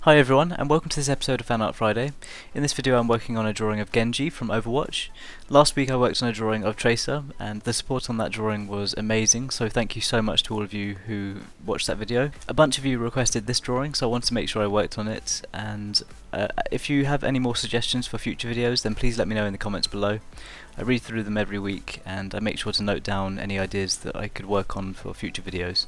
Hi everyone, and welcome to this episode of Fan Art Friday. In this video I'm working on a drawing of Genji from Overwatch. Last week I worked on a drawing of Tracer, and the support on that drawing was amazing, so thank you so much to all of you who watched that video. A bunch of you requested this drawing, so I wanted to make sure I worked on it, and if you have any more suggestions for future videos, then please let me know in the comments below. I read through them every week, and I make sure to note down any ideas that I could work on for future videos.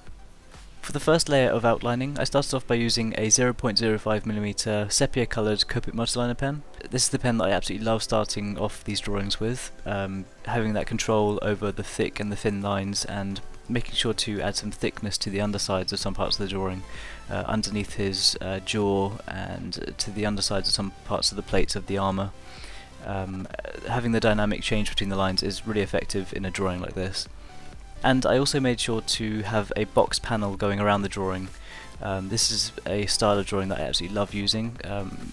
For the first layer of outlining, I started off by using a 0.05mm sepia coloured Copic Marker pen. This is the pen that I absolutely love starting off these drawings with, having that control over the thick and the thin lines and making sure to add some thickness to the undersides of some parts of the drawing, underneath his jaw and to the undersides of some parts of the plates of the armour. Having the dynamic change between the lines is really effective in a drawing like this. And I also made sure to have a box panel going around the drawing. This is a style of drawing that I absolutely love using.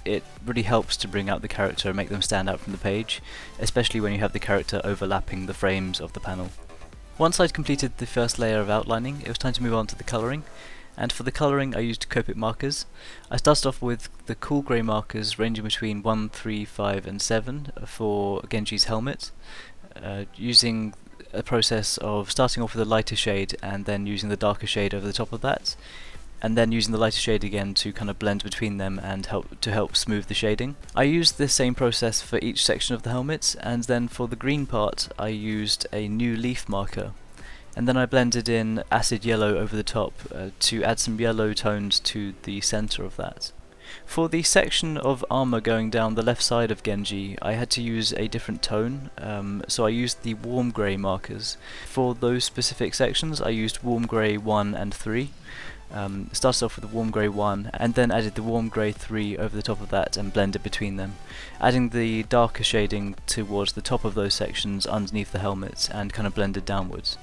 It really helps to bring out the character and make them stand out from the page, especially when you have the character overlapping the frames of the panel. Once I'd completed the first layer of outlining, it was time to move on to the colouring. And for the colouring I used Copic Markers. I started off with the cool grey markers ranging between 1, 3, 5 and 7 for Genji's helmet, using a process of starting off with a lighter shade and then using the darker shade over the top of that, and then using the lighter shade again to kind of blend between them and help smooth the shading. I used the same process for each section of the helmet, and then for the green part I used a new leaf marker, and then I blended in acid yellow over the top to add some yellow tones to the center of that. For the section of armor going down the left side of Genji, I had to use a different tone, so I used the warm grey markers. For those specific sections I used warm grey 1 and 3. Started off with the warm grey 1 and then added the warm grey 3 over the top of that and blended between them, adding the darker shading towards the top of those sections underneath the helmet and kind of blended downwards.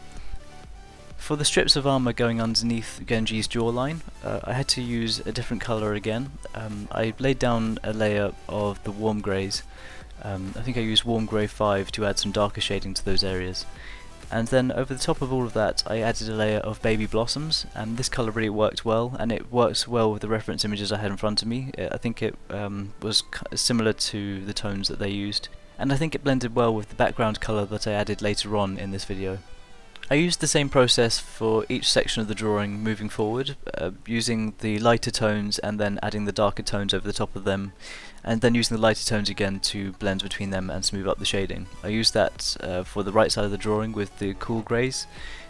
For the strips of armour going underneath Genji's jawline, I had to use a different colour again. I laid down a layer of the warm greys. I think I used warm grey 5 to add some darker shading to those areas. And then over the top of all of that I added a layer of baby blossoms, and this colour really worked well, and it works well with the reference images I had in front of me. I think it was similar to the tones that they used, and I think it blended well with the background colour that I added later on in this video. I used the same process for each section of the drawing moving forward, using the lighter tones and then adding the darker tones over the top of them, and then using the lighter tones again to blend between them and smooth up the shading. I used that for the right side of the drawing with the cool greys,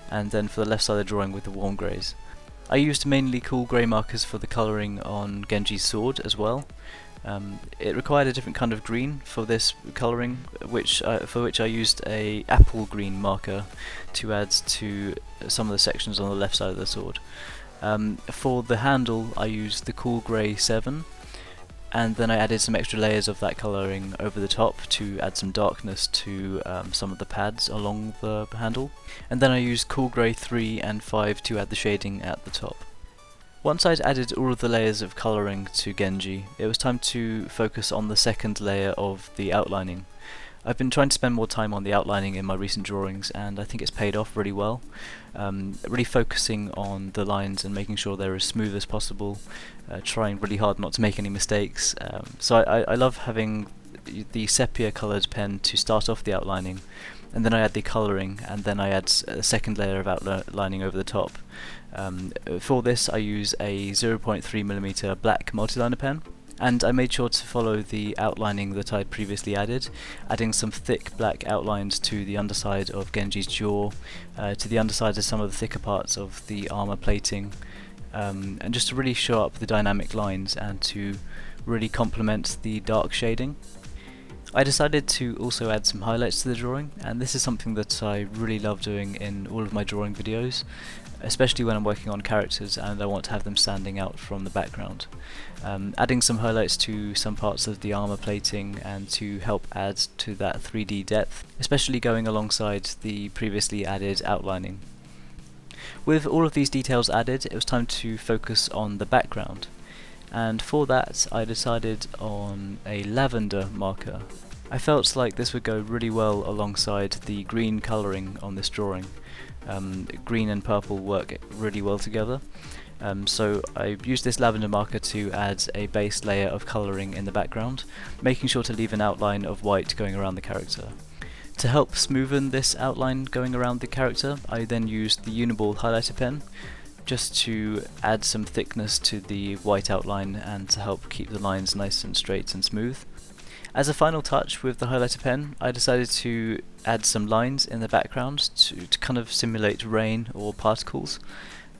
and then for the left side of the drawing with the warm greys. I used mainly cool grey markers for the colouring on Genji's sword as well. It required a different kind of green for this colouring, for which I used a apple green marker to add to some of the sections on the left side of the sword. For the handle I used the cool grey 7, and then I added some extra layers of that colouring over the top to add some darkness to some of the pads along the handle, and then I used cool grey 3 and 5 to add the shading at the top. Once I'd added all of the layers of colouring to Genji, it was time to focus on the second layer of the outlining. I've been trying to spend more time on the outlining in my recent drawings, and I think it's paid off really well. Really focusing on the lines and making sure they're as smooth as possible, trying really hard not to make any mistakes. So I love having the sepia coloured pen to start off the outlining, and then I add the colouring, and then I add a second layer of outlining over the top. For this I use a 0.3mm black multiliner pen, and I made sure to follow the outlining that I'd previously added, adding some thick black outlines to the underside of Genji's jaw, to the underside of some of the thicker parts of the armour plating, and just to really show up the dynamic lines and to really complement the dark shading. I decided to also add some highlights to the drawing, and this is something that I really love doing in all of my drawing videos, especially when I'm working on characters and I want to have them standing out from the background. Adding some highlights to some parts of the armour plating and to help add to that 3D depth, especially going alongside the previously added outlining. With all of these details added, it was time to focus on the background, and for that I decided on a lavender marker. I felt like this would go really well alongside the green colouring on this drawing. green and purple work really well together. So I used this lavender marker to add a base layer of colouring in the background, making sure to leave an outline of white going around the character. To help smoothen this outline going around the character, I then used the Uni-ball highlighter pen just to add some thickness to the white outline and to help keep the lines nice and straight and smooth. As a final touch with the highlighter pen, I decided to add some lines in the background to kind of simulate rain or particles.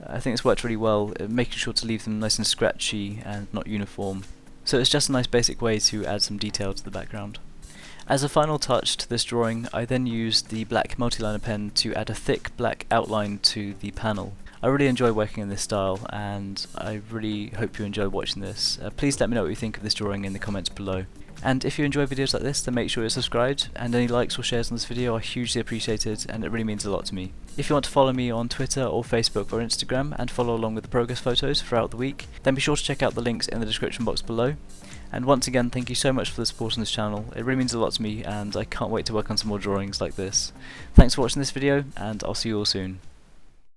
I think it's worked really well, making sure to leave them nice and scratchy and not uniform. So it's just a nice basic way to add some detail to the background. As a final touch to this drawing, I then used the black multiliner pen to add a thick black outline to the panel. I really enjoy working in this style, and I really hope you enjoy watching this. Please let me know what you think of this drawing in the comments below. And if you enjoy videos like this, then make sure you're subscribed, and any likes or shares on this video are hugely appreciated, and it really means a lot to me. If you want to follow me on Twitter or Facebook or Instagram and follow along with the progress photos throughout the week, then be sure to check out the links in the description box below. And once again, thank you so much for the support on this channel. It really means a lot to me, and I can't wait to work on some more drawings like this. Thanks for watching this video, and I'll see you all soon.